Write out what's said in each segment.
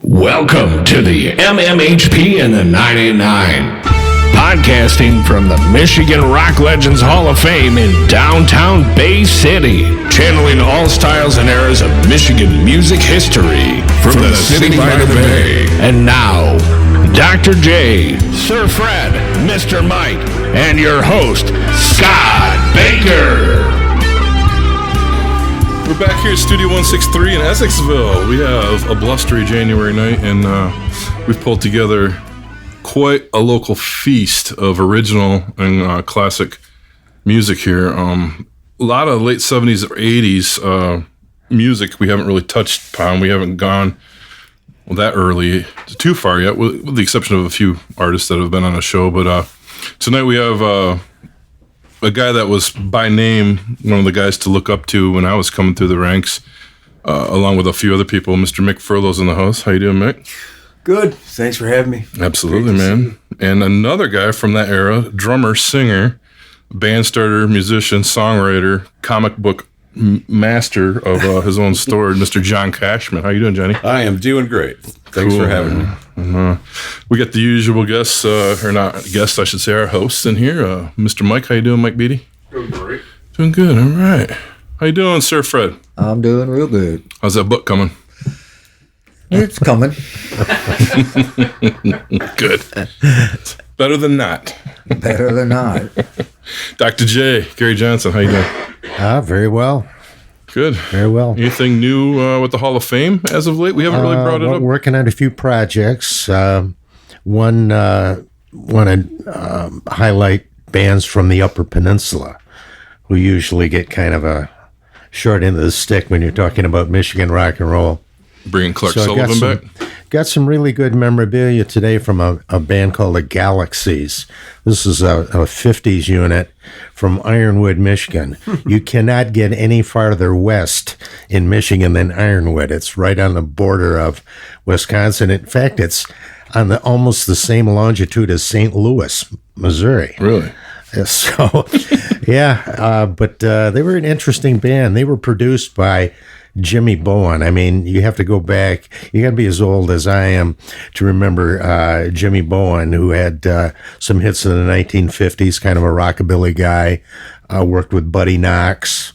Welcome to the MMHP and the 99. Podcasting from the Michigan Rock Legends Hall of Fame in downtown Bay City. Channeling all styles and eras of Michigan music history. From the city by the bay. And now, Dr. J, Sir Fred, Mr. Mike, and your host, Scott Baker. We're back here at Studio 163 in Essexville. We have a blustery January night, and we've pulled together quite a local feast of original and classic music here. A lot of late 70s or 80s music we haven't really touched upon. We haven't gone that early too far yet, with the exception of a few artists that have been on the show. But tonight we have a guy that was by name one of the guys to look up to when I was coming through the ranks, along with a few other people. Mr. Mick Furlo's in the house. How you doing, Mick? Good. Thanks for having me. Absolutely, man. And another guy from that era, drummer, singer, band starter, musician, songwriter, comic book master of his own story, Mr. John Cashman. How you doing, Johnny? I am doing great. Thanks for having me. We got the usual guests, or not guests, I should say, our hosts in here. Mr. Mike, how you doing, Mike Beatty? Doing great. Doing good, all right. How you doing, Sir Fred? I'm doing real good. How's that book coming? It's coming. Good. Better than not. Better than not. Dr. J, Gary Johnson, how you doing? Very well. Good. Very well. Anything new with the Hall of Fame as of late? We haven't really brought it up. Working on a few projects. One to highlight bands from the Upper Peninsula, who usually get kind of a short end of the stick when you're talking about Michigan rock and roll. Bringing Clark Sullivan back? Got some really good memorabilia today from a band called the Galaxies. This is a 50s unit from Ironwood, Michigan. You cannot get any farther west in Michigan than Ironwood. It's right on the border of Wisconsin. In fact, it's on almost the same longitude as St. Louis, Missouri. Really? So, yeah, but they were an interesting band. They were produced by Jimmy Bowen. I mean, you have to go back. You got to be as old as I am to remember Jimmy Bowen, who had some hits in the 1950s, kind of a rockabilly guy, worked with Buddy Knox,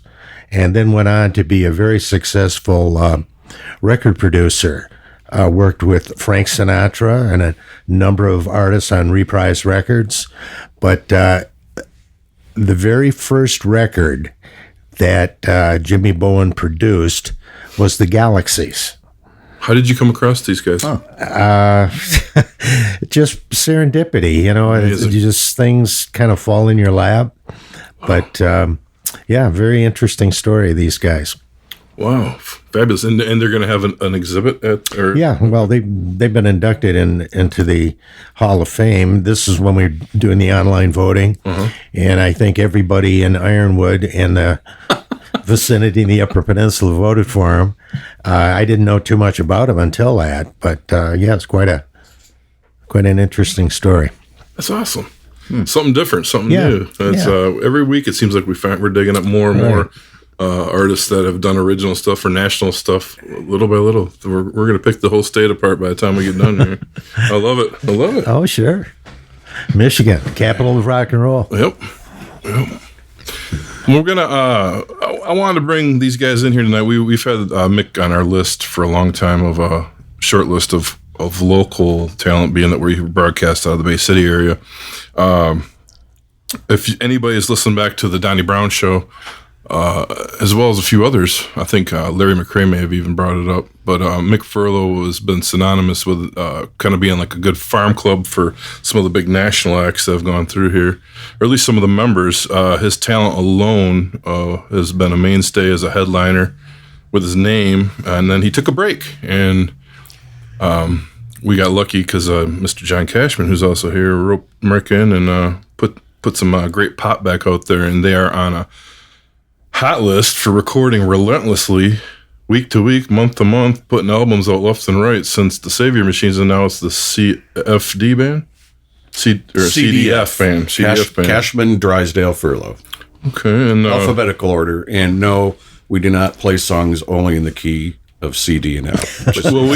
and then went on to be a very successful record producer. Worked with Frank Sinatra and a number of artists on Reprise Records. But the very first record that Jimmy Bowen produced was the Galaxies. How did you come across these guys? Just serendipity, you know. Just things kind of fall in your lap. But yeah, very interesting story, these guys. Wow, fabulous! And they're going to have an exhibit at? Or? Yeah, well, they've been inducted into the Hall of Fame. This is when we're doing the online voting, and I think everybody in Ironwood and the vicinity in the Upper Peninsula voted for him. I didn't know too much about him until that, but yeah, it's quite an interesting story. That's awesome. Something different, something new. It's every week it seems like we're digging up more and more. Artists that have done original stuff or national stuff, little by little. We're going to pick the whole state apart by the time we get done here. I love it. I love it. Oh, sure. Michigan, capital of rock and roll. Yep. We're going to, I wanted to bring these guys in here tonight. We've had Mick on our list for a long time of a short list of local talent, being that we broadcast out of the Bay City area. If anybody has listened back to the Donnie Brown show, as well as a few others. I think Larry McRae may have even brought it up. But Mick Furlo has been synonymous with kind of being like a good farm club for some of the big national acts that have gone through here, or at least some of the members. His talent alone has been a mainstay as a headliner with his name. And then he took a break. And we got lucky because Mr. John Cashman, who's also here, roped Mick in and put some great pop back out there. And they are on a hot list for recording relentlessly, week to week, month to month, putting albums out left and right since the Savior Machines, and now it's the CFD band? CDF band. CDF band. Cashman, Drysdale, Furlo. Okay. And alphabetical order. And no, we do not play songs only in the key of CD and F. Well,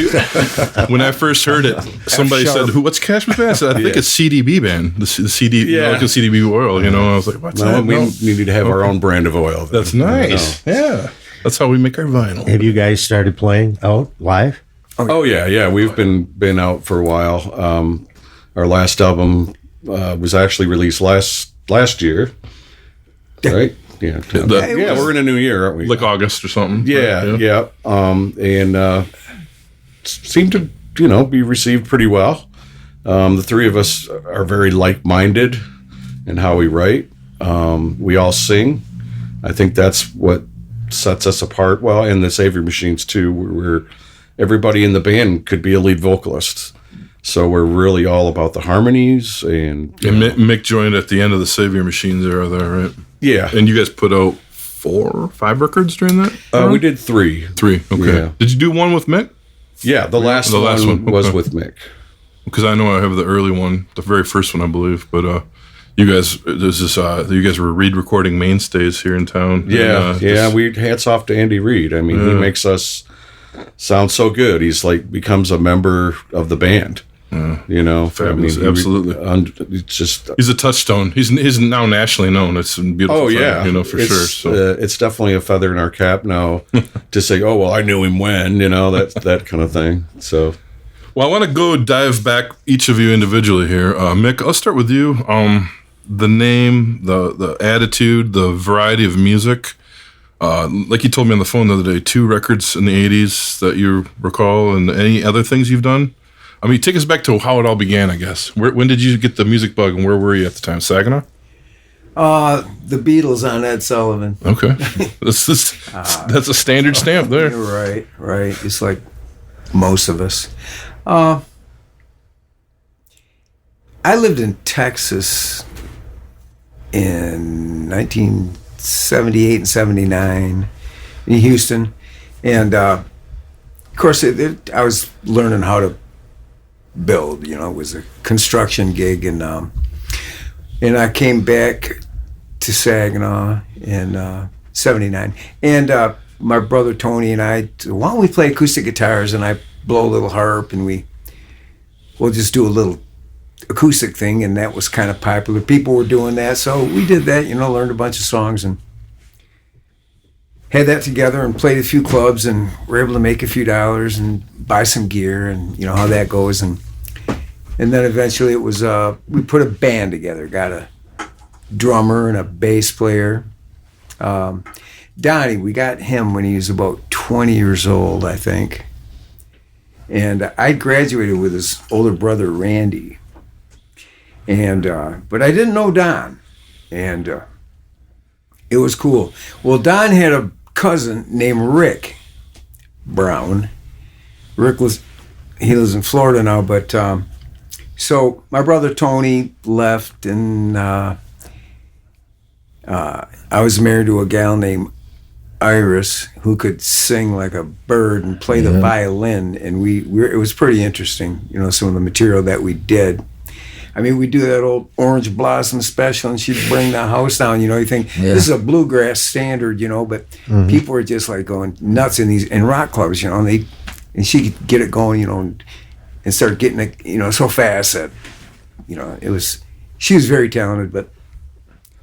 when I first heard it, somebody said, "What's Cashman Band?" I said, "I think it's CDB Band, the CD, like a CDB oil." You know, I was like, "What's that?" We needed to have our own brand of oil. That's nice. Yeah, that's how we make our vinyl. Have you guys started playing out live? Oh yeah. We've been out for a while. Our last album was actually released last year, right? Yeah, we're in a new year, aren't we? Like August or something. Yeah. And seemed to be received pretty well. The three of us are very like-minded in how we write. We all sing. I think that's what sets us apart. Well, and the Savior Machines too. We're everybody in the band could be a lead vocalist. So we're really all about the harmonies and Mick joined at the end of the Savior Machines era there, right? Yeah. And you guys put out 4 or 5 records during that? We did 3. 3, okay. Yeah. Did you do one with Mick? Yeah, the last one was with Mick. Because I know I have the early one, the very first one, I believe. But you guys, you guys were Reed recording mainstays here in town. Yeah, we hats off to Andy Reed. I mean, he makes us sound so good. He's like becomes a member of the band. Fabulous, absolutely. It's just he's a touchstone. He's now nationally known. It's a beautiful. Oh yeah, for sure. So it's definitely a feather in our cap now to say, oh well, I knew him when, that kind of thing. So, well, I want to go dive back each of you individually here. Mick, I'll start with you. The name, the attitude, the variety of music. Like you told me on the phone the other day, 2 records in the 80s that you recall, and any other things you've done. I mean, take us back to how it all began, I guess. When did you get the music bug, and where were you at the time? Saginaw? The Beatles on Ed Sullivan. Okay. That's a standard stamp there. Right. It's like most of us. I lived in Texas in 1978 and 79 in Houston. And, of course, I was learning how to build, it was a construction gig, and I came back to Saginaw in 79, and my brother Tony and I, why don't we play acoustic guitars, and I blow a little harp, and we'll just do a little acoustic thing, and that was kind of popular. People were doing that, so we did that, learned a bunch of songs and had that together and played a few clubs, and were able to make a few dollars and buy some gear, and how that goes. And then eventually it was, we put a band together, got a drummer and a bass player. Donnie, we got him when he was about 20 years old, I think. And I graduated with his older brother, Randy. And, but I didn't know Don. And it was cool. Well, Don had a cousin named Rick Brown. He lives in Florida now, but so my brother Tony left, and I was married to a gal named Iris who could sing like a bird and play the violin, and it was pretty interesting, some of the material that we did. I mean, we do that old Orange Blossom special, and she'd bring the house down. You think this is a bluegrass standard, but people were just like going nuts in rock clubs, and she could get it going, and start getting it, so fast that, she was very talented. But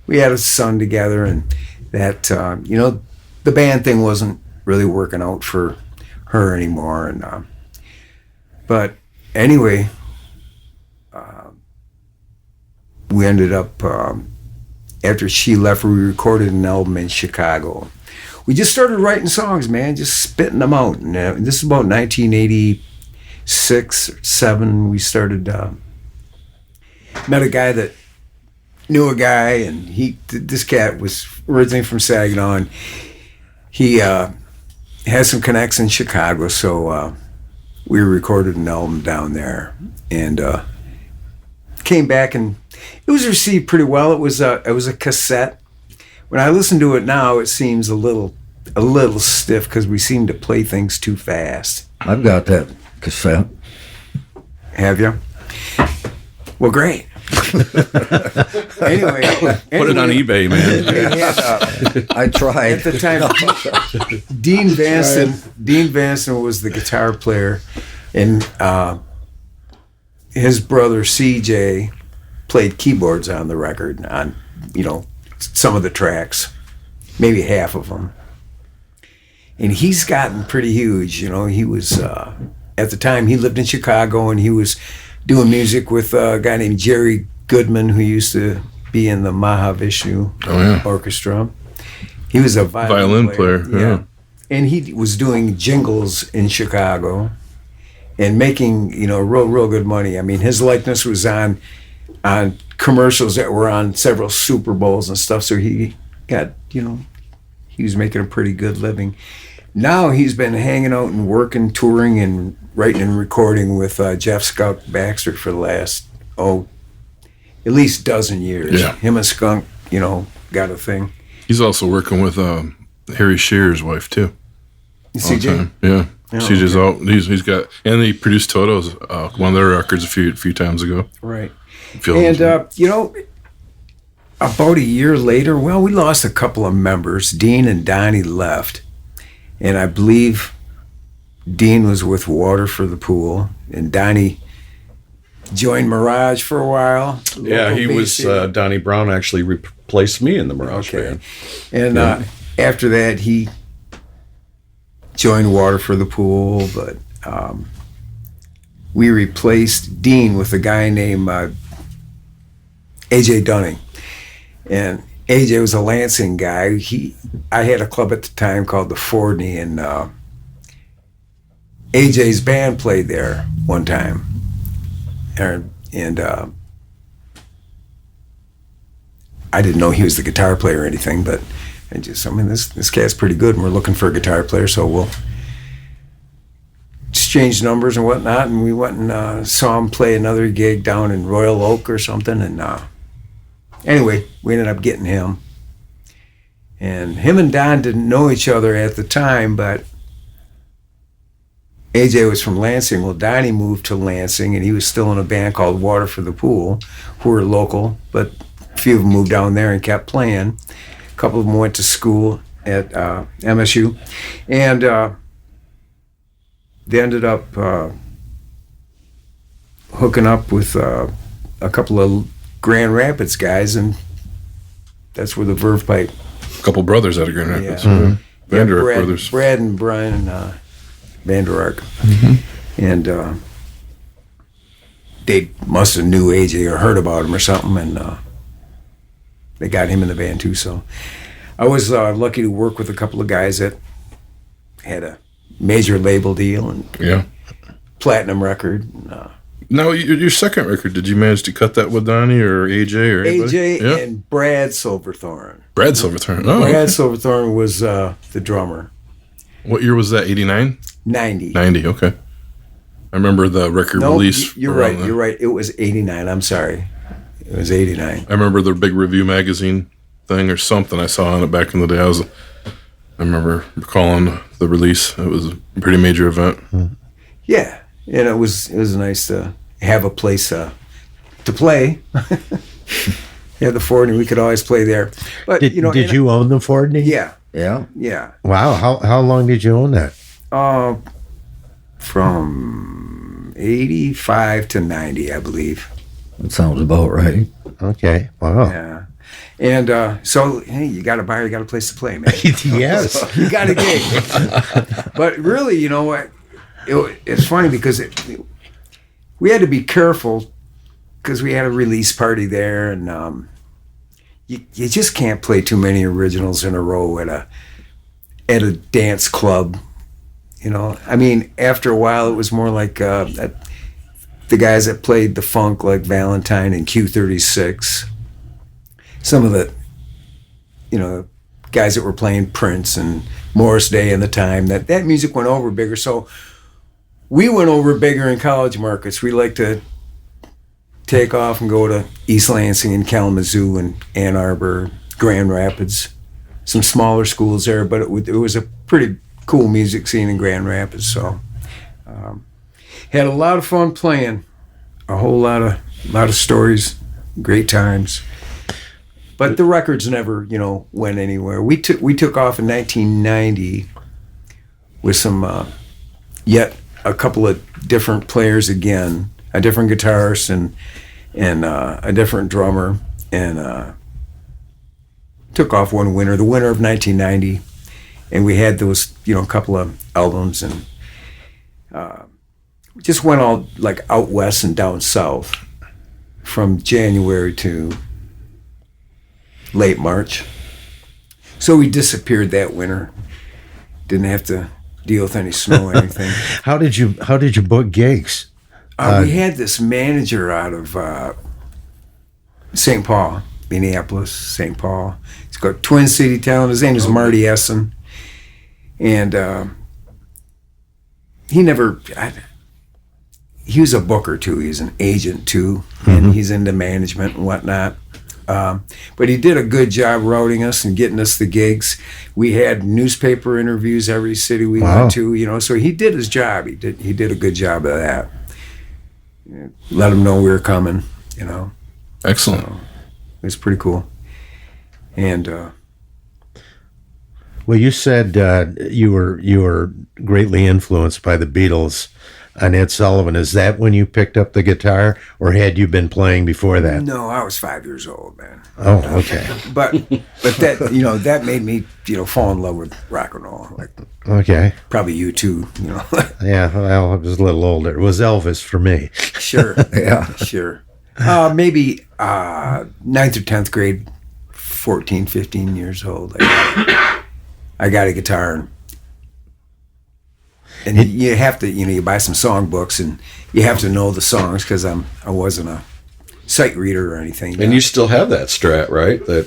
we had a son together, and that, the band thing wasn't really working out for her anymore, and but anyway. We ended up, after she left, we recorded an album in Chicago. We just started writing songs, man, just spitting them out. And this is about 1986 or 7. We started, met a guy that knew a guy, and this cat was originally from Saginaw, and he has some connects in Chicago, so we recorded an album down there, and came back, and it was received pretty well. It was a cassette. When I listen to it now, it seems a little stiff because we seem to play things too fast. I've got that cassette. Have you? Well, great. Anyway, Put it on eBay, man. they had, I tried. at the time, Dean Vanson was the guitar player, and his brother CJ played keyboards on the record on, some of the tracks, maybe half of them. And he's gotten pretty huge. He was at the time he lived in Chicago, and he was doing music with a guy named Jerry Goodman, who used to be in the Mahavishnu Orchestra. He was a violin player. Yeah. And he was doing jingles in Chicago and making, real good money. I mean, his likeness was on commercials that were on several Super Bowls and stuff. So he got, he was making a pretty good living. Now he's been hanging out and working, touring, and writing and recording with Jeff Skunk Baxter for the last, at least a dozen years. Yeah. Him and Skunk, got a thing. He's also working with Harry Shearer's wife too. CJ? Yeah. Oh, CJ's out. He's got, and he produced Toto's one of their records a few times ago. Right. Feels- And, about a year later, we lost a couple of members. Dean and Donnie left. And I believe Dean was with Water for the Pool, and Donnie joined Mirage for a while. Yeah, he was, Donnie Brown actually replaced me in the Mirage Band. And after that, he joined Water for the Pool, but we replaced Dean with a guy named AJ Dunning. And AJ was a Lansing guy. I had a club at the time called the Fordney, and AJ's band played there one time. And I didn't know he was the guitar player or anything, but this cat's pretty good, and we're looking for a guitar player, so we'll exchange numbers and whatnot. And we went and saw him play another gig down in Royal Oak or something, and anyway, we ended up getting him. And him and Don didn't know each other at the time, but AJ was from Lansing. Well, Donnie moved to Lansing, and he was still in a band called Water for the Pool, who were local, but a few of them moved down there and kept playing. A couple of them went to school at MSU, and they ended up hooking up with a couple of Grand Rapids guys, and that's where the Verve Pipe. A couple brothers out of Grand Rapids. Yeah. Vander Ark Brad, brothers. Brad and Brian Vander Ark. And they must have knew AJ or heard about him or something, and they got him in the band too. So I was lucky to work with a couple of guys that had a major label deal and platinum record. Now, your second record, did you manage to cut that with Donnie or AJ or anybody? AJ and Brad Silverthorne. Brad Silverthorne. Oh, Brad Silverthorne was the drummer. What year was that? 89? 90. 90, okay. I remember the record release. You're right. You're right. It was 89. I'm sorry. It was 89. I remember the big review magazine thing or something I saw on it back in the day. I remember recalling the release. It was a pretty major event. Yeah, and it was nice to have a place to play. Yeah, the Fordney, we could always play there. But Did you own the Fordney? Yeah, Yeah. yeah. Wow. How long did you own that? From 85 to 90, I believe. That sounds about right. Okay. Wow. Yeah. And so, hey, you got to buy, you got a place to play, man. Yes. You got a gig. But really, you know what? It's funny because we had to be careful because we had a release party there, and you just can't play too many originals in a row at a dance club. You know, I mean, after a while, it was more like the guys that played the funk, like Valentine and Q36. Some of the, guys that were playing Prince and Morris Day in the time, that music went over bigger. So we went over bigger in college markets. We like to take off and go to East Lansing and Kalamazoo and Ann Arbor, Grand Rapids, some smaller schools there, but it was a pretty cool music scene in Grand Rapids. So had a lot of fun playing, a whole lot of stories great times. But the records never, went anywhere. We took off in 1990 with some yet a couple of different players again, a different guitarist and a different drummer, and took off one winter, the winter of 1990, and we had those, a couple of albums, and just went all like out west and down south from January to late March. So we disappeared that winter. Didn't have to deal with any snow or anything. How did you book gigs? We had this manager out of St. Paul, Minneapolis, St. Paul. He's got Twin City Talent. His name is Marty Essen. And he was a booker too. He's an agent too. And he's into management and whatnot. But he did a good job routing us and getting us the gigs. We had newspaper interviews every city we went to, so he did his job. He did a good job of that. Let them know we were coming, Excellent. So it was pretty cool. And Well, you said you were greatly influenced by the Beatles on Ed Sullivan. Is that when you picked up the guitar, or had you been playing before that? no, I was 5 years old, man. Oh, okay. But that that made me fall in love with rock and roll. Like Okay. probably you too. Yeah, well, I was a little older. It was Elvis for me. Sure. Yeah. Sure. Maybe 9th or 10th grade, 14, 15 years old. I got a guitar, and you have to, you buy some song books, and you have to know the songs because I wasn't a sight reader or anything. And you still have that Strat, right? I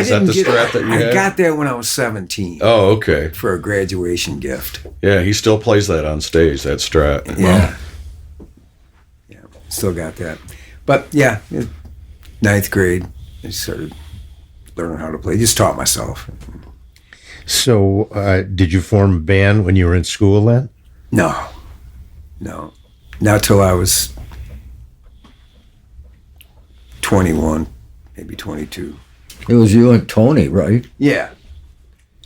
Is that didn't the get. Strat that you I had? got that when I was 17 Oh, okay. for a graduation gift. Yeah, he still plays that on stage, that Strat. Yeah. Yeah, still got that. But yeah, 9th grade, I started learning how to play. Just taught myself. So, did you form a band when you were in school then? No. Not till I was 21, maybe 22. It was you and Tony, right? Yeah,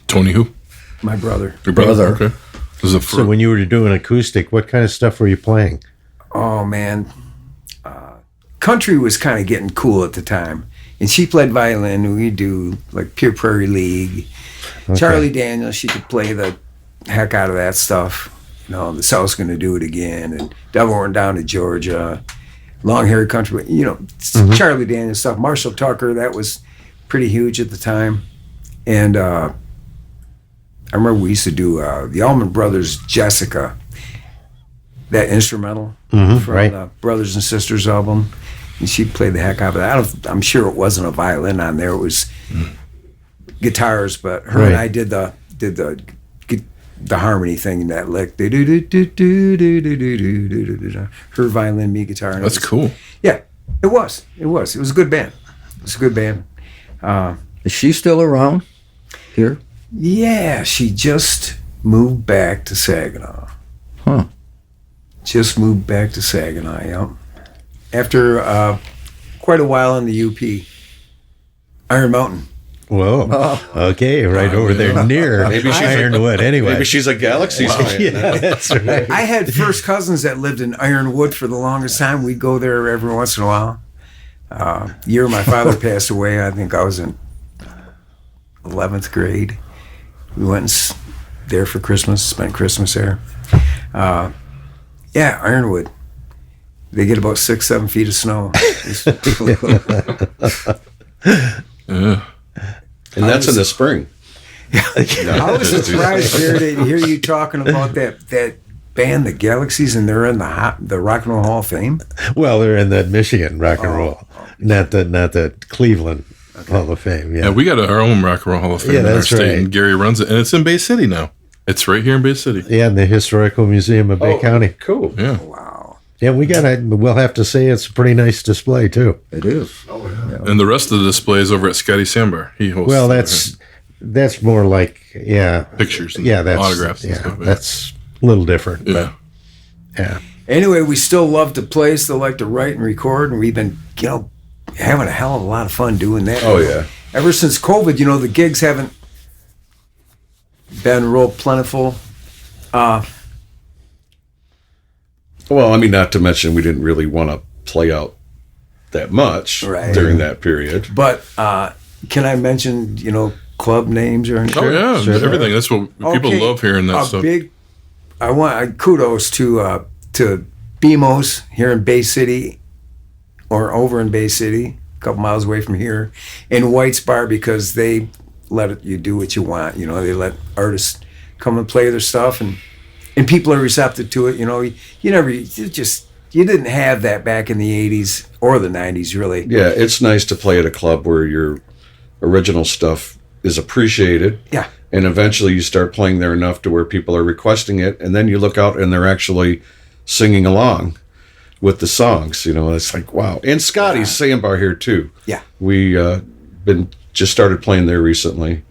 Tony who? my brother. Your brother? Brother. Okay. This is So when you were doing acoustic, what kind of stuff were you playing? Oh, man. Country was kind of getting cool at the time. And she played violin, and we do like Pure Prairie League. Okay. Charlie Daniels, she could play the heck out of that stuff. The South's Gonna Do It Again, and Devil Went Down to Georgia, Long Haired Country, Charlie Daniels stuff. Marshall Tucker, that was pretty huge at the time. And I remember we used to do the Allman Brothers' Jessica, that instrumental from right. the Brothers and Sisters album. And she played the heck out of it. I'm sure it wasn't a violin on there. It was guitars, but her and I did the harmony thing in that lick. Her violin, me guitar. And That's cool. Yeah, it was. It was a good band. It's a good band. Is she still around here? Yeah, she just moved back to Saginaw. Huh. Just moved back to Saginaw, yeah. After quite a while in the UP. Iron Mountain. Whoa. Okay, right over there near Maybe she's Ironwood. Anyway, Maybe she's a Galaxies fan. yeah, that's right. I had first cousins that lived in Ironwood for the longest time. We'd go there every once in a while. The year my father passed away, I think I was in 11th grade. We went there for Christmas, spent Christmas there. Yeah, Ironwood. They get about 6-7 feet of snow. Yeah. And that's in the spring. I was surprised here to hear you talking about that band, the Galaxies, and they're in the Rock and Roll Hall of Fame. Well, they're in the Michigan Rock and Roll, not the Cleveland Hall of Fame. Yeah, we got our own Rock and Roll Hall of Fame in our that's state, right. and Gary runs it, and it's in Bay City now. It's right here in Bay City. Yeah, in the Historical Museum of Bay County. Cool. Yeah. Wow. Yeah, we'll have to say it's a pretty nice display too. It is. And the rest of the display is over at Scotty Sandbar. He hosts. Well, that's more like pictures. And yeah, that's autographs. yeah, and stuff. that's a little different. Yeah. But, yeah. Anyway, we still love to play, still like to write and record, and we've been, having a hell of a lot of fun doing that. Oh, yeah. Ever since COVID, the gigs haven't been real plentiful. Well, I mean, not to mention we didn't really want to play out that much during that period. But can I mention, club names or anything? Oh yeah, everything. That's what people love hearing that stuff. I want kudos to BMO's here in Bay City, or over in Bay City, a couple miles away from here, and White's Bar, because they let you do what you want. They let artists come and play their stuff, and people are receptive to it. You didn't have that back in the 80s or the 90s, really. Yeah, it's nice to play at a club where your original stuff is appreciated. Yeah. And eventually you start playing there enough to where people are requesting it, and then you look out and they're actually singing along with the songs. It's like, wow. And Scotty's Sandbar here too. Yeah. We just started playing there recently,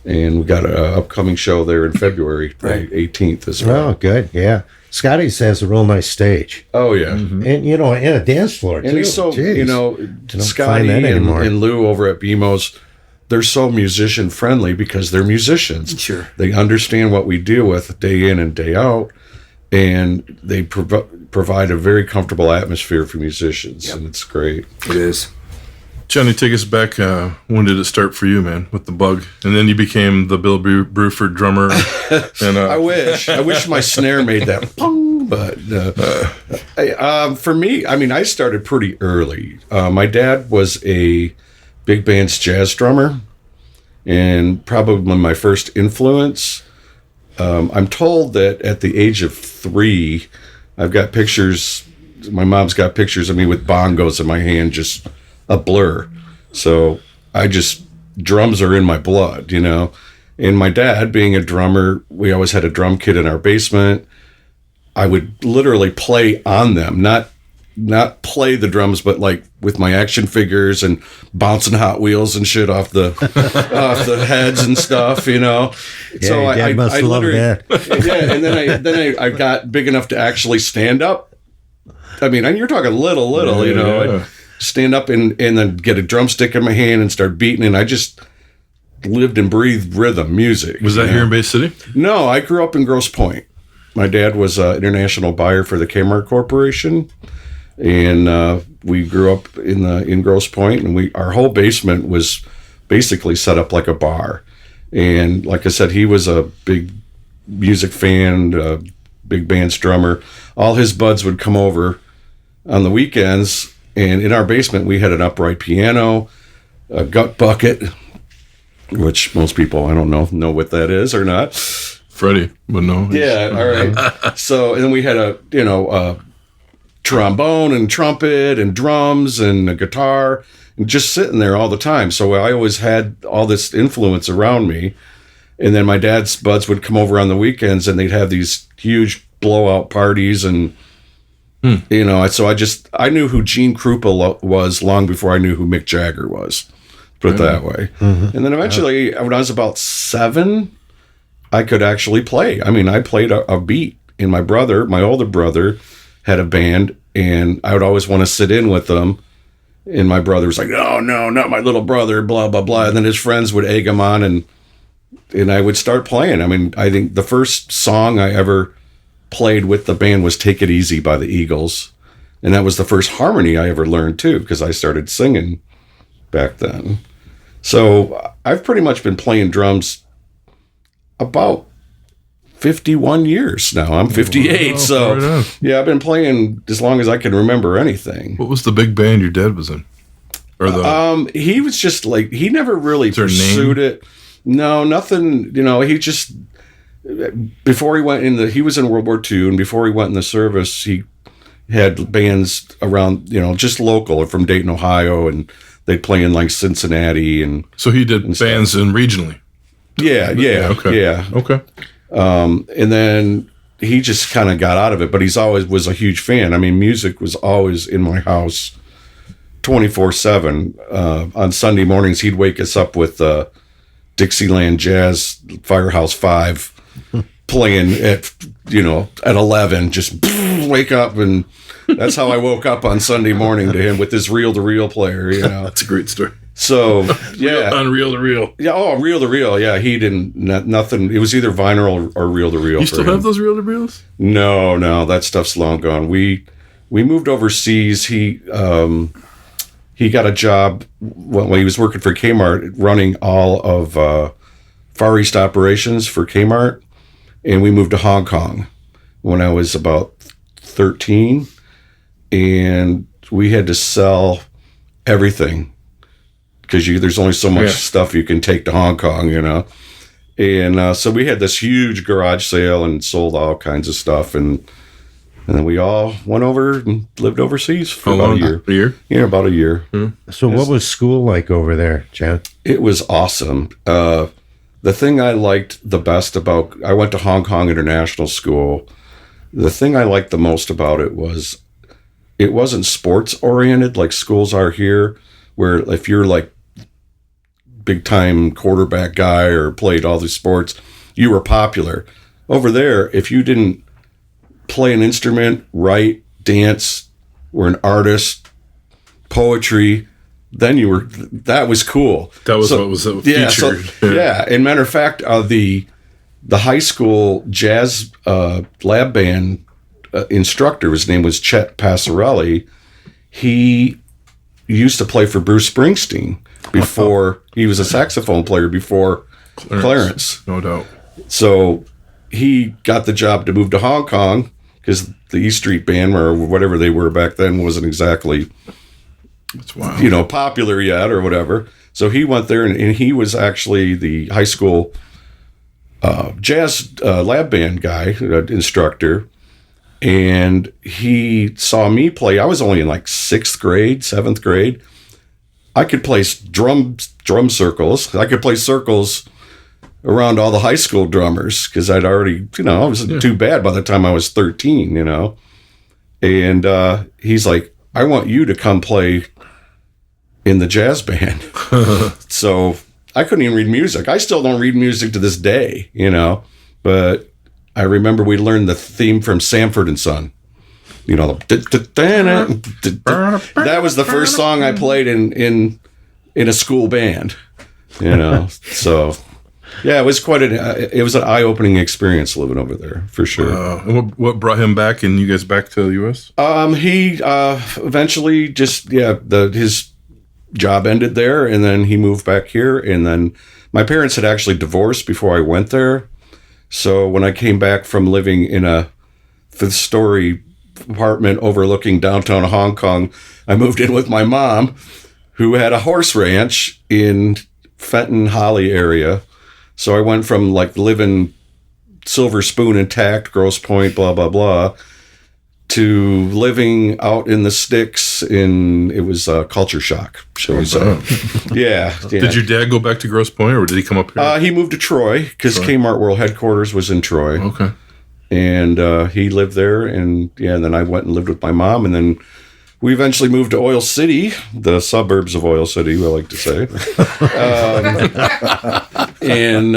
and we got an upcoming show there in February, the 18th as well. Oh, good. Yeah. Scotty's has a real nice stage. Oh, yeah. Mm-hmm. And, and a dance floor, too. And he's so, Scotty and Lou over at BMO's, they're so musician friendly because they're musicians. Sure. They understand what we deal with day in and day out, and they provide a very comfortable atmosphere for musicians, and it's great. It is. Johnny, take us back. When did it start for you, man, with the bug? And then you became the Bill Bruford drummer. And I wish my snare made that pong, but for me, I mean, I started pretty early. My dad was a big band's jazz drummer, and probably my first influence. I'm told that at the age of 3, I've got pictures. My mom's got pictures of me with bongos in my hand, just a blur. So drums are in my blood, And my dad, being a drummer, we always had a drum kit in our basement. I would literally play on them, not play the drums, but like with my action figures and bouncing Hot Wheels and shit off the off the heads and stuff, Yeah, so I must love that. Yeah, and then I got big enough to actually stand up. I mean, and you're talking little, I'd stand up and then get a drumstick in my hand and start beating, and I just lived and breathed rhythm music. Was that here in Bay City? No, I grew up in Grosse Pointe. My dad was an international buyer for the Kmart Corporation, and we grew up in Grosse Pointe, and our whole basement was basically set up like a bar. And like I said, he was a big music fan, big band's drummer. All his buds would come over on the weekends, and in our basement we had an upright piano, a gut bucket, which most people, I don't know what that is or not. Freddie would know. Yeah, all right. So, and then we had a trombone and trumpet and drums and a guitar, and just sitting there all the time. So I always had all this influence around me. And then my dad's buds would come over on the weekends, and they'd have these huge blowout parties, and so I knew who Gene Krupa was long before I knew who Mick Jagger was. Put it that way. Mm-hmm. And then eventually, when I was about 7, I could actually play. I mean, I played a beat, and my older brother, had a band, and I would always want to sit in with them. And my brother was like, no, not my little brother, blah, blah, blah. And then his friends would egg him on, and I would start playing. I mean, I think the first song I ever played with the band was Take It Easy by the Eagles. And that was the first harmony I ever learned, too, because I started singing back then. So I've pretty much been playing drums about 51 years now. I'm 58, so yeah, I've been playing as long as I can remember anything. What was the big band your dad was in? Or he was just like, he never really pursued it. No, nothing. He just, before he went he was in World War II, and before he went in the service, he had bands around, just local or from Dayton, Ohio, and they'd play in like Cincinnati, and so he did bands in regionally. Yeah. Okay. And then he just kind of got out of it, but he's always was a huge fan. I mean, music was always in my house 24/7. On Sunday mornings, he'd wake us up with Dixieland Jazz, Firehouse 5 playing at 11, just wake up, and that's how I woke up on Sunday morning to him with this reel-to-reel player. That's a great story. So yeah, on reel to reel. Yeah, reel to reel. Yeah, he didn't nothing. It was either vinyl or reel to reel. You still have those reel to reels? No, that stuff's long gone. We moved overseas. He got a job when he was working for Kmart, running all of Far East operations for Kmart, and we moved to Hong Kong when I was about 13, and we had to sell everything. Because there's only so much stuff you can take to Hong Kong, And so we had this huge garage sale and sold all kinds of stuff. And then we all went over and lived overseas for about a year. A year? Yeah, about a year. So what was school like over there, John? It was awesome. The thing I liked the best about... I went to Hong Kong International School. The thing I liked the most about it was it wasn't sports-oriented like schools are here, where if you're like big time quarterback guy or played all these sports, you were popular. Over there, if you didn't play an instrument, write, dance, were an artist, poetry, then that was cool. That was what was featured. And matter of fact, the high school jazz lab band instructor, his name was Chet Passarelli. He used to play for Bruce Springsteen before he was a saxophone player before Clarence. No doubt. So he got the job to move to Hong Kong because the E Street Band or whatever they were back then wasn't exactly popular yet or whatever. So he went there and he was actually the high school jazz lab band guy, instructor. And he saw me play. I was only in like 6th grade, 7th grade. I could play drum circles. I could play circles around all the high school drummers because I'd already, I wasn't too bad by the time I was 13, And he's like, I want you to come play in the jazz band. So I couldn't even read music. I still don't read music to this day, But I remember we learned the theme from Sanford and Son. That was the first song I played in a school band. So yeah, it was it was an eye-opening experience living over there for sure. And what brought him back and you guys back to the U.S.? He eventually just his job ended there, and then he moved back here. And then my parents had actually divorced before I went there. So when I came back from living in a 5th-story apartment overlooking downtown Hong Kong, I moved in with my mom, who had a horse ranch in Fenton Holly area. So I went from like living Silver Spoon intact, Grosse Pointe, blah, blah, blah, to living out in the sticks it was culture shock, shall we say. Yeah. Did your dad go back to Grosse Pointe or did he come up here? He moved to Troy because Kmart World headquarters was in Troy. Okay. And he lived there, and then I went and lived with my mom, and then we eventually moved to Oil City, the suburbs of Oil City, we like to say. And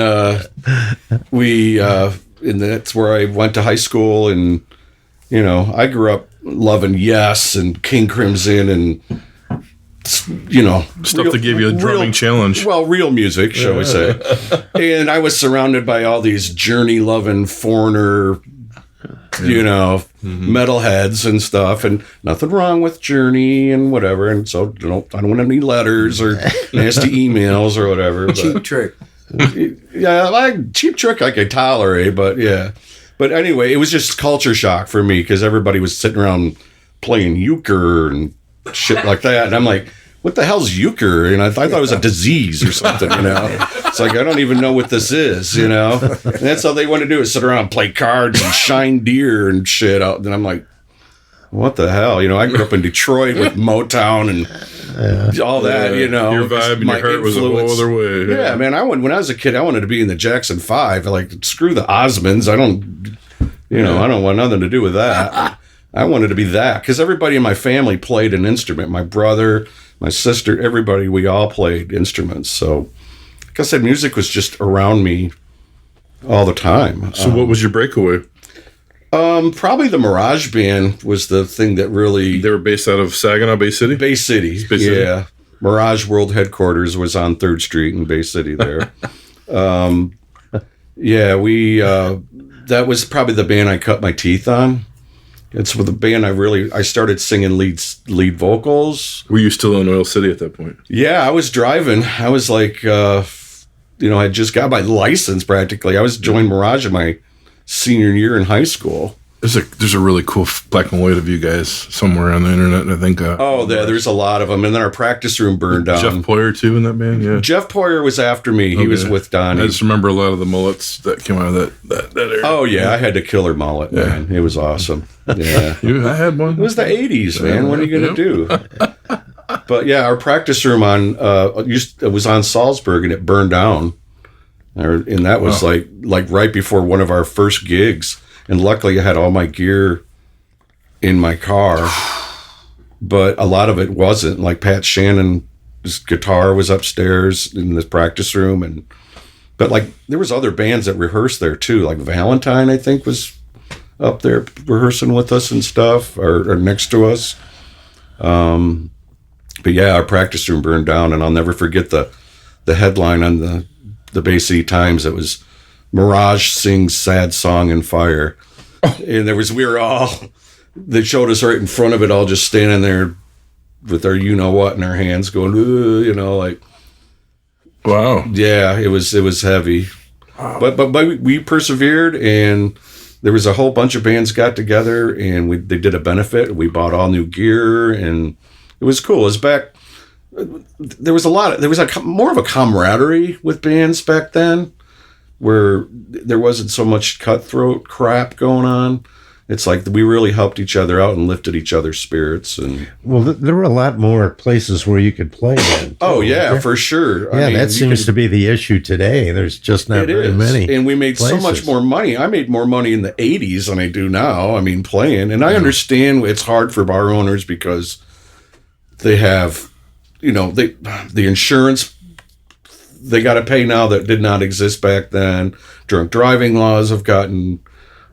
that's where I went to high school, and I grew up loving Yes and King Crimson and stuff that gave you a drumming challenge. Well, real music, shall we say. And I was surrounded by all these Journey-loving Foreigner, metalheads and stuff, and nothing wrong with Journey and whatever. And so I don't want any letters or nasty emails or whatever. Cheap Trick. Yeah, Cheap Trick I could tolerate, but yeah. But anyway, it was just culture shock for me because everybody was sitting around playing euchre and shit like that, and I'm like, what the hell's euchre? And I thought it was a disease or something, It's like, I don't even know what this is, And that's all they want to do is sit around and play cards and shine deer and shit out. And I'm like, what the hell? I grew up in Detroit with Motown and all that, Your vibe and your heart was a whole other way. Yeah, man. When I was a kid, I wanted to be in the Jackson 5. Like, screw the Osmonds. I don't want nothing to do with that. I wanted to be that because everybody in my family played an instrument. My brother, my sister, everybody, we all played instruments. So, like I said, music was just around me all the time. So what was your breakaway? Probably the Mirage Band was the thing that really... They were based out of Saginaw, Bay City? Bay City, yeah. Mirage World Headquarters was on 3rd Street in Bay City there. That was probably the band I cut my teeth on. It's with the band I started singing lead vocals. Were you still in Oil City at that point? Yeah, I was driving. I was like, I just got my license practically. I was joined Mirage in my senior year in high school. There's a really cool black and white of you guys somewhere on the internet. I think. There's a lot of them, and then our practice room burned down. Jeff Poyer too in that band. Yeah, Jeff Poyer was after me. He was with Donnie. I just remember a lot of the mullets that came out of that area. Oh yeah, I had a killer mullet, man. It was awesome. Yeah, I had one. It was the '80s, man. What are you gonna do? But yeah, our practice room it was on Salzburg, and it burned down. And that was like right before one of our first gigs. And luckily I had all my gear in my car. But a lot of it wasn't. Like Pat Shannon's guitar was upstairs in the practice room. But like there was other bands that rehearsed there too. Like Valentine, I think, was up there rehearsing with us and stuff, or next to us. But yeah, our practice room burned down, and I'll never forget the headline on the Bay City Times. It was Mirage sings sad song in fire. And they showed us right in front of it, all just standing there with our you-know-what in our hands going, like. Wow. Yeah, it was heavy. Wow. But we persevered, and there was a whole bunch of bands got together, and they did a benefit. We bought all new gear, and it was cool. It was back. There was more of a camaraderie with bands back then, where there wasn't so much cutthroat crap going on. It's like we really helped each other out and lifted each other's spirits. And there were a lot more places where you could play then, too. Oh yeah, for sure. Yeah, that seems to be the issue today. There's just not very many. And we made so much more money. I made more money in the 80s than I do now. I mean, playing. And I understand it's hard for bar owners because they have, the insurance they got to pay now that did not exist back then. Drunk driving laws have gotten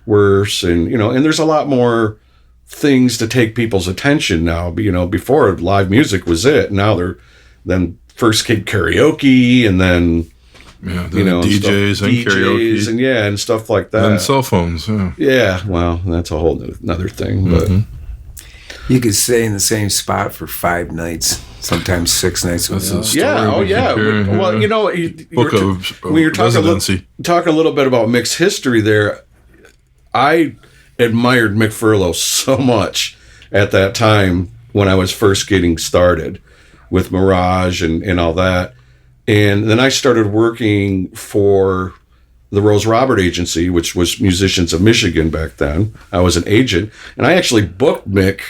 worse, and and there's a lot more things to take people's attention now. Before live music was it. Now then first came karaoke, and then DJs and karaoke and stuff like that, and cell phones. Yeah, well, that's a whole another thing, but. You could stay in the same spot for 5 nights, sometimes 6 nights. Yeah, oh yeah. Well, when you're talking a little bit about Mick's history there, I admired Mick Furlo so much at that time when I was first getting started with Mirage and all that. And then I started working for the Rose Robert Agency, which was Musicians of Michigan back then. I was an agent, and I actually booked Mick's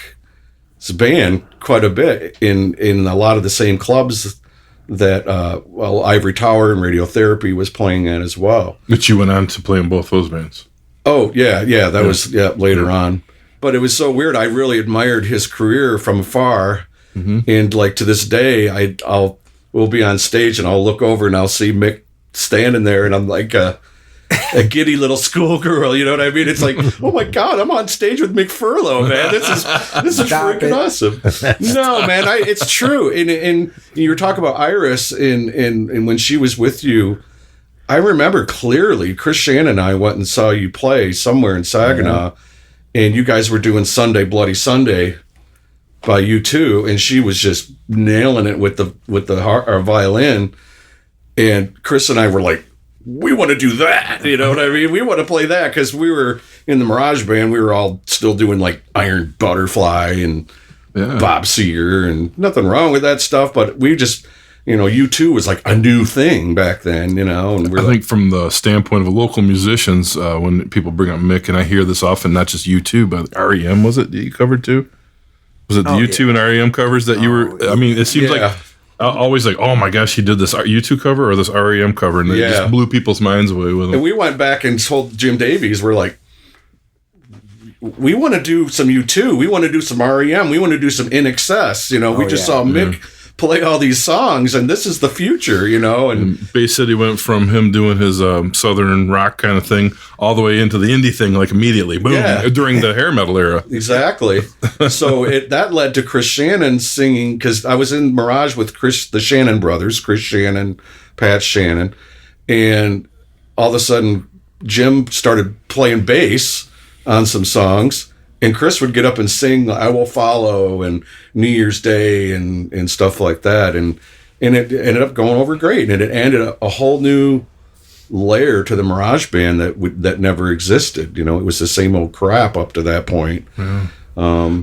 band quite a bit in a lot of the same clubs that Ivory Tower and Radiotherapy was playing at as well. But you went on to play in both those bands. Oh yeah, that was later on. But it was so weird. I really admired his career from afar, and like to this day, we'll be on stage and I'll look over and I'll see Mick standing there, and I'm like a giddy little schoolgirl, you know what I mean? It's like, oh my God, I'm on stage with Mick Furlo, man. This is freaking awesome. No, man, it's true. And you were talking about Iris, and when she was with you, I remember clearly, Chris Shannon and I went and saw you play somewhere in Saginaw, and you guys were doing Sunday Bloody Sunday by U2, and she was just nailing it with our violin. And Chris and I were like, we want to do that. You know what I mean? We want to play that, because we were in the Mirage Band. We were all still doing like Iron Butterfly and Bob Seger, and nothing wrong with that stuff. But we just, U2 was like a new thing back then, And I think from the standpoint of local musicians, when people bring up Mick, and I hear this often, not just U2, but REM, was it that you covered too? Was it the U2 and REM covers that you were? I mean, it seems like. Always like, oh my gosh, he did this U2 cover or this REM cover, and it just blew people's minds away with him. And we went back and told Jim Davies, we're like, we want to do some U2, we want to do some REM, we want to do some In Excess. We just saw Mick play all these songs, and this is the future, you know. And Bay City went from him doing his southern rock kind of thing all the way into the indie thing, like immediately, boom, during the hair metal era. Exactly. So that led to Chris Shannon singing, because I was in Mirage with the Shannon brothers, Chris Shannon, Pat Shannon, and all of a sudden Jim started playing bass on some songs. And Chris would get up and sing "I Will Follow" and "New Year's Day" and stuff like that, and it ended up going over great, and it added a whole new layer to the Mirage Band that never existed. You know, it was the same old crap up to that point. Yeah.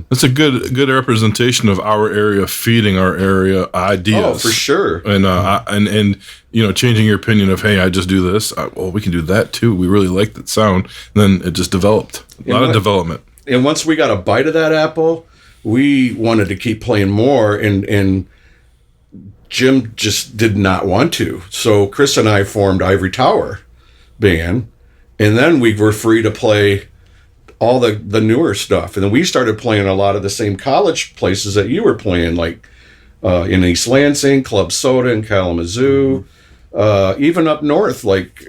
That's a good representation of our area feeding our area ideas. Oh, for sure. And you know, changing your opinion of, hey, I just do this. Well, we can do that too. We really like that sound. And then it just developed. A lot of development. And once we got a bite of that apple, we wanted to keep playing more, and Jim just did not want to. So Chris and I formed Ivory Tower Band, and then we were free to play all the newer stuff. And then we started playing a lot of the same college places that you were playing, like in East Lansing, Club Soda in Kalamazoo, even up north, like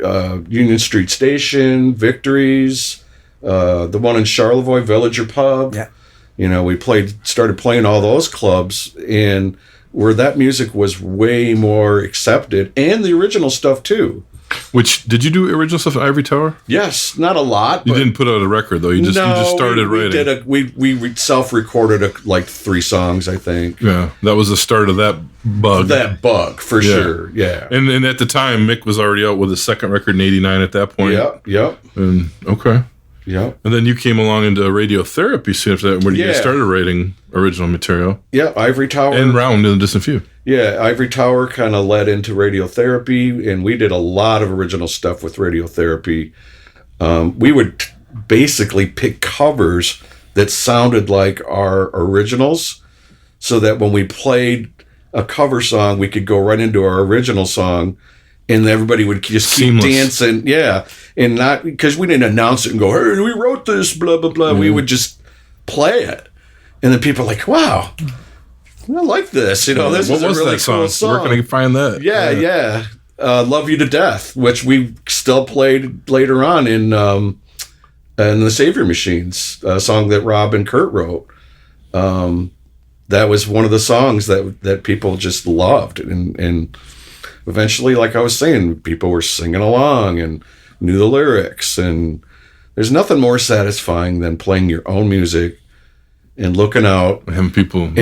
Union Street Station, Victories, the one in Charlevoix, Villager Pub. Yeah. You know, we started playing all those clubs, and where that music was way more accepted, and the original stuff too. Which, did you do original stuff at Ivory Tower? Yes, not a lot. You didn't put out a record though. You just started writing. We self-recorded like 3 songs, I think. Yeah, that was the start of that bug. That bug for sure. Yeah. And at the time, Mick was already out with his second record in '89. At that point. Yep. And okay. Yeah. And then you came along into radiotherapy soon after that, when you started writing original material. Yeah, Ivory Tower. And Round in the Distant Few. Yeah, Ivory Tower kind of led into radiotherapy, and we did a lot of original stuff with radiotherapy. We would basically pick covers that sounded like our originals, so that when we played a cover song, we could go right into our original song, and everybody would just keep dancing. Yeah. And not because we didn't announce it and go, hey, we wrote this, blah, blah, blah. We would just play it. And then people are like, wow, I like this. You know, this is a really cool song. Where can I find that? Yeah. Love You to Death, which we still played later on in the Savior Machines, a song that Rob and Kurt wrote. That was one of the songs that people just loved. And eventually, like I was saying, people were singing along and knew the lyrics, and there's nothing more satisfying than playing your own music and looking out and people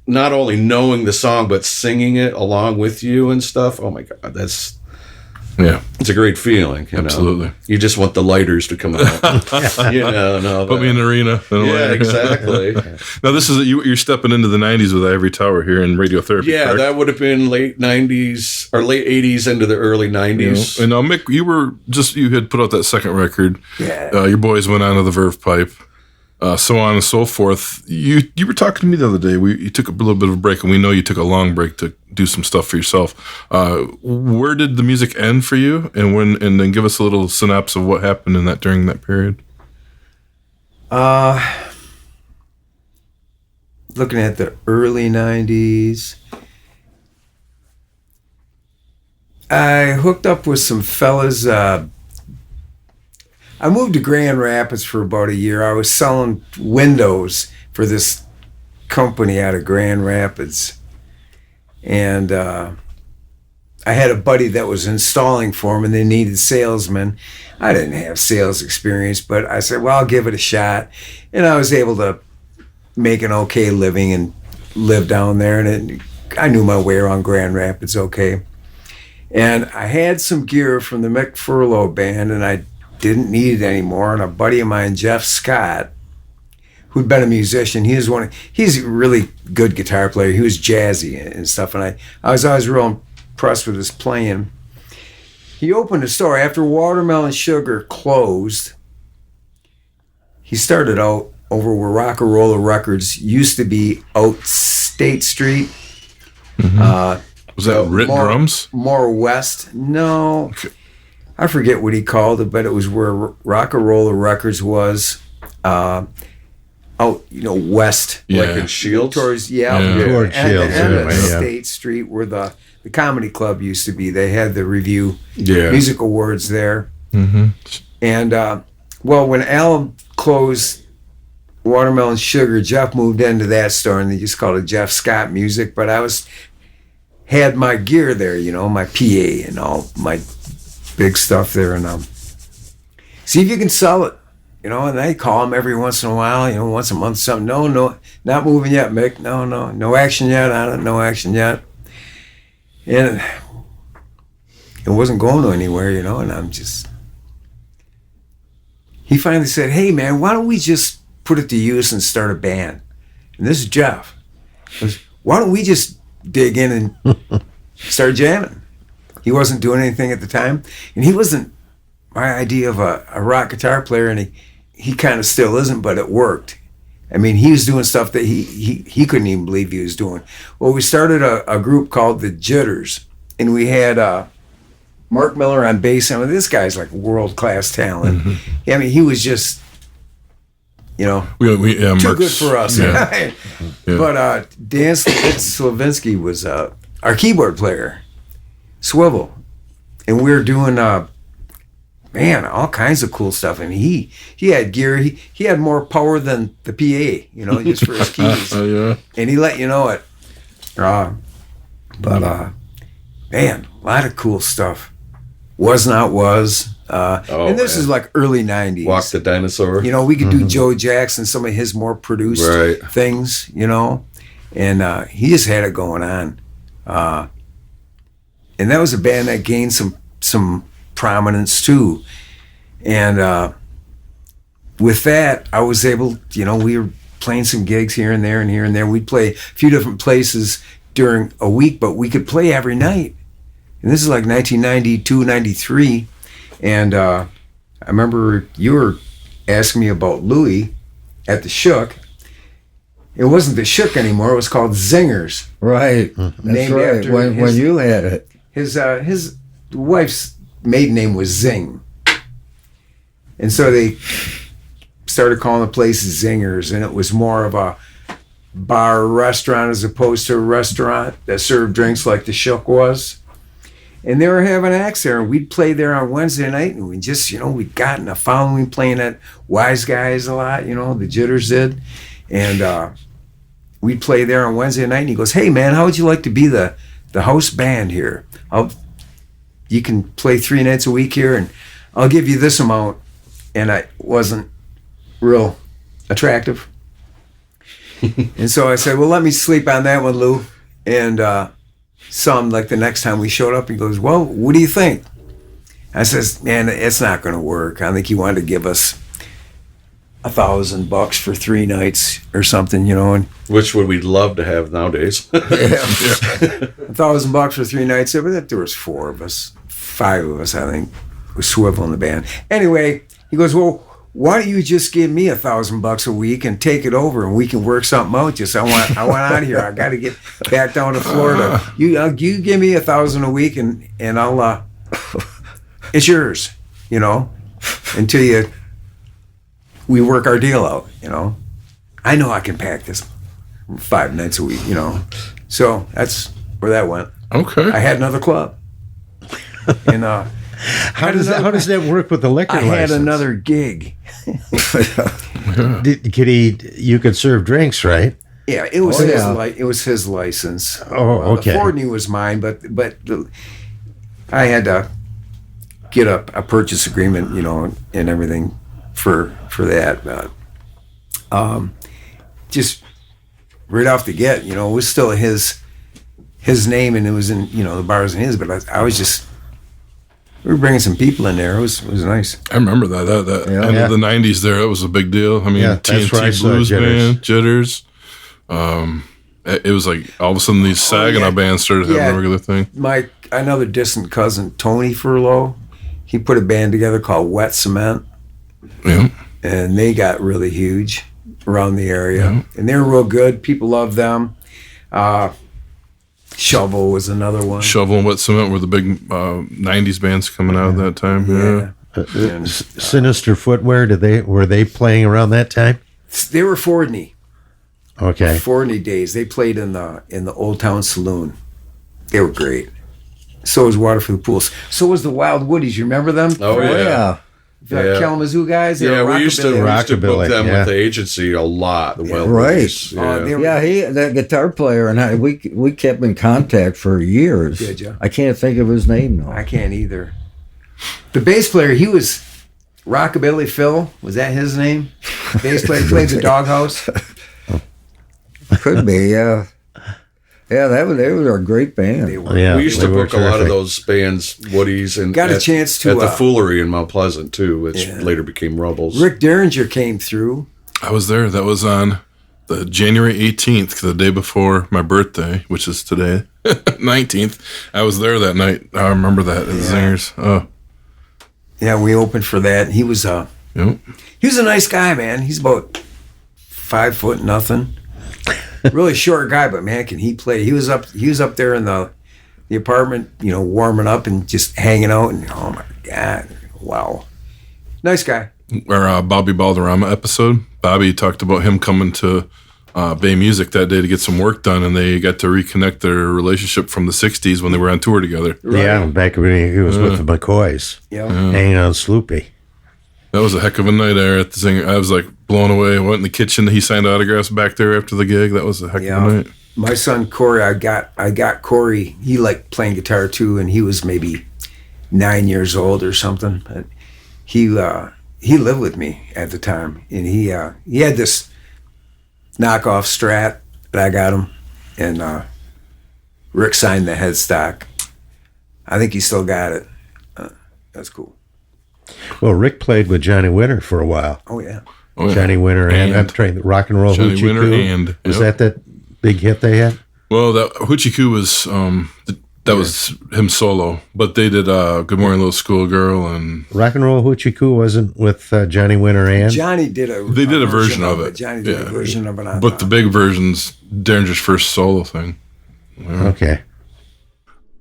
not only knowing the song but singing it along with you and stuff. Oh my God, it's a great feeling. Absolutely. Know? You just want the lighters to come out. Put me in the arena. Exactly. Now this is you're stepping into the '90s with Ivory Tower here in radiotherapy. Yeah, correct? that would have been late '90s or late '80s into the early '90s. And now Mick, you had put out that second record. Yeah. Your boys went on to the Verve Pipe. So on and so forth. You were talking to me the other day. You took a little bit of a break, and we know you took a long break to do some stuff for yourself. Where did the music end for you, and then give us a little synopsis of what happened during that period? Looking at the early '90s, I hooked up with some fellas. I moved to Grand Rapids for about a year. I was selling windows for this company out of Grand Rapids. And I had a buddy that was installing for them, and they needed salesmen. I didn't have sales experience, but I said, well, I'll give it a shot. And I was able to make an okay living and live down there. And I knew my way around Grand Rapids okay. And I had some gear from the Mick Furlo band, and I didn't need it anymore. And a buddy of mine, Jeff Scott, who'd been a musician, he's a really good guitar player. He was jazzy and stuff, and I was always real impressed with his playing. He opened a store after Watermelon Sugar closed. He started out over where Rock-A-Rolla Records used to be, out State Street. Mm-hmm. Was that Rit Drums? More west. No. Okay. I forget what he called it, but it was where Rock-A-Rolla Records was. out, west. Yeah. Like in Shields? Towards, Toward at Shields, the end of yeah. State Street where the comedy club used to be. They had the Review Yeah. Music Awards there. Mm-hmm. And, when Al closed Watermelon Sugar, Jeff moved into that store and they just called it Jeff Scott Music. But I had my gear there, my PA and all my big stuff there. And see if you can sell it. And I call him every once in a while, once a month, something. No, not moving yet, Mick. No action yet. No action yet. And it wasn't going anywhere, and I'm just. He finally said, "Hey, man, why don't we just put it to use and start a band?" And this is Jeff. He goes, "Why don't we just dig in and start jamming?" He wasn't doing anything at the time, and he wasn't my idea of a rock guitar player, and he kind of still isn't, but it worked. I mean, he was doing stuff that he couldn't even believe he was doing. Well, we started a group called the Jitters, and we had Mark Miller on bass. I mean, this guy's like world-class talent. Mm-hmm. I mean, he was just, too Mark's, good for us. Yeah. Yeah. But Dan Slavinsky was our keyboard player, Swivel, and we were doing all kinds of cool stuff. And he had gear. He had more power than the PA, just for his keys. Yeah. And he let you know it. A lot of cool stuff. Was Not Was. And this is like early 90s. Walk the Dinosaur. We could do Joe Jackson, some of his more produced things, and he just had it going on. And that was a band that gained some prominence too. And with that, I was able, we were playing some gigs here and there and here and there. We'd play a few different places during a week, but we could play every night. And this is like 1992, 93. And I remember you were asking me about Louie at the Shook. It wasn't the Shook anymore. It was called Zingers. Right. That's Named right. after When you had it. His wife's maiden name was Zing. And so they started calling the place Zingers, and it was more of a bar restaurant as opposed to a restaurant that served drinks like the Shook was. And they were having acts there, and we'd play there on Wednesday night, and we just, we'd gotten a following playing at Wise Guys a lot, the Jitters did. And we'd play there on Wednesday night, and he goes, "Hey, man, how would you like to be the house band here? You can play 3 nights a week here, and I'll give you this amount." And I wasn't real attractive. And so I said, "Well, let me sleep on that one, Lou." And like the next time we showed up, he goes, "Well, what do you think?" I says, "Man, it's not going to work." I think he wanted to give us $1,000 for 3 nights or something, and Which would we love to have nowadays. $1,000 for 3 nights. But there was 4 of us, 5 of us, I think, was Swivel in the band. Anyway, he goes, "Well, why don't you just give me $1,000 a week and take it over, and we can work something out? Just I want out of here. I got to get back down to Florida. You give me $1,000 a week, and I'll it's yours, until we work our deal out. I know I can pack this 5 nights a week. So that's where that went. Okay. I had another club, and How does that work with the liquor I license? had another gig. You could serve drinks, right? Yeah, it was it was his license. Oh, okay. The Ford knew was mine, but I had to get a purchase agreement, and everything for that. Just right off the get, it was still his name, and it was in the bar was in his. But I was just. We were bringing some people in there. It was nice. I remember that end of the 90s there. That was a big deal. I mean, TNT Blues Band, Jitters. It was like all of a sudden these Saginaw bands started having a regular thing. Another distant cousin, Tony Furlo, he put a band together called Wet Cement. Yeah. And they got really huge around the area. Yeah. And they were real good. People loved them. Shovel was another one. Shovel and Wet Cement were the big 90s bands coming out at that time. Yeah. Sinister Footwear, were they playing around that time? They were Fordney. Okay. Fordney days. They played in the Old Town Saloon. They were great. So was Water for the Pools. So was the Wild Woodies. You remember them? Oh, yeah. The Kalamazoo guys. They Yeah, were we used to rockabilly. book them yeah. with the agency a lot. The Wild Right. Woodies. They were- Yeah, the guitar player and I, we kept in contact for years. Did ya? I can't think of his name now. I can't either. The bass player, he was Rockabilly Phil. Was that his name? Bass player played the Doghouse. Could be, yeah. Yeah, they were a great band. They were. Yeah, We used to they were book a lot of terrific. those bands, Woodies, and Got a chance to, at the Foolery in Mount Pleasant too, which Yeah. later became Rubbles. Rick Derringer came through. I was there. That was on the January 18th, the day before my birthday, which is today, 19th. I was there that night. I remember that at the Zingers. Oh, Yeah, we opened for that. He was yep. he was a nice guy, man. He's about 5 foot nothing. Really short guy, but man, can he play? He was up there in the apartment, warming up and just hanging out, and oh my god, wow, nice guy. Our Bobby Balderrama episode, Bobby talked about him coming to Bay Music that day to get some work done, and they got to reconnect their relationship from the 60s when they were on tour together. Yeah, back when he was with the McCoys, Yeah, hanging on Sloopy. That was a heck of a night there at the Zinger. I was like blown away. I went in the kitchen. He signed autographs back there after the gig. That was a heck of a night. My son Corey, I got Corey. He liked playing guitar too, and he was maybe 9 years old or something. But he lived with me at the time, and he had this knockoff Strat that I got him, and Rick signed the headstock. I think he still got it. That's cool. Well, Rick played with Johnny Winter for a while. Oh yeah. Oh, yeah. Johnny Winter and I'm trying to Rock and Roll Johnny Hoochie Winter Coo. and- Was yep. that big hit they had? Well, that Hoochie Coo was that was him solo, but they did Good Morning Little Schoolgirl, and Rock and Roll Hoochie Coo wasn't with Johnny Winter and Johnny did a version of it. Johnny did a version of it. On but the big version's Derringer's first solo thing. okay.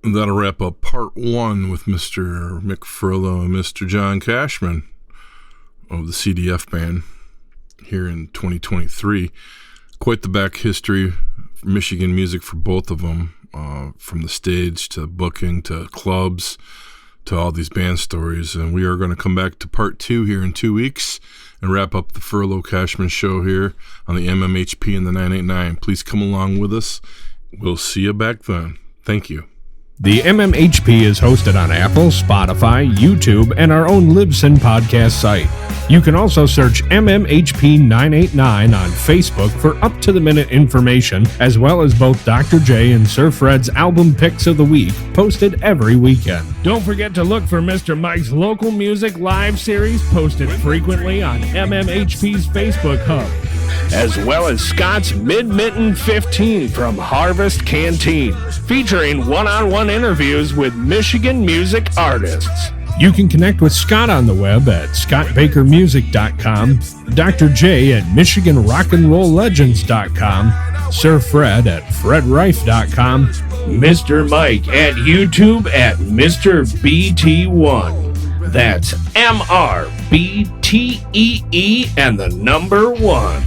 And that'll wrap up part one with Mr. Mick Furlo and Mr. John Cashman of the CDF Band here in 2023. Quite the back history, Michigan music for both of them, from the stage to booking to clubs to all these band stories. And we are going to come back to part two here in 2 weeks and wrap up the Furlo Cashman show here on the MMHP and the 989. Please come along with us. We'll see you back then. Thank you. The MMHP is hosted on Apple, Spotify, YouTube, and our own Libsyn podcast site. You can also search MMHP 989 on Facebook for up-to-the-minute information, as well as both Dr. J and Sir Fred's album picks of the week, posted every weekend. Don't forget to look for Mr. Mike's local music live series, posted frequently on MMHP's Facebook hub, as well as Scott's Mid-Mitten 15 from Harvest Canteen, featuring one-on-one interviews with Michigan music artists. You can connect with Scott on the web at scottbakermusic.com, Dr. J at michiganrockandrolllegends.com, Sir Fred at fredrife.com, Mr. Mike at YouTube at Mr. BT1. That's MRBTEE and the number 1.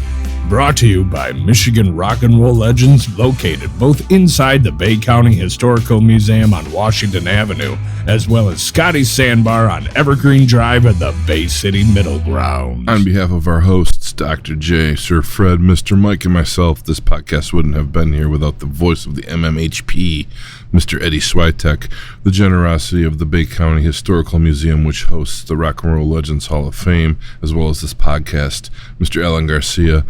Brought to you by Michigan Rock and Roll Legends, located both inside the Bay County Historical Museum on Washington Avenue, as well as Scotty's Sandbar on Evergreen Drive at the Bay City Middle Grounds. On behalf of our hosts, Dr. J, Sir Fred, Mr. Mike, and myself, this podcast wouldn't have been here without the voice of the MMHP, Mr. Eddie Switek, the generosity of the Bay County Historical Museum, which hosts the Rock and Roll Legends Hall of Fame, as well as this podcast, Mr. Alan Garcia,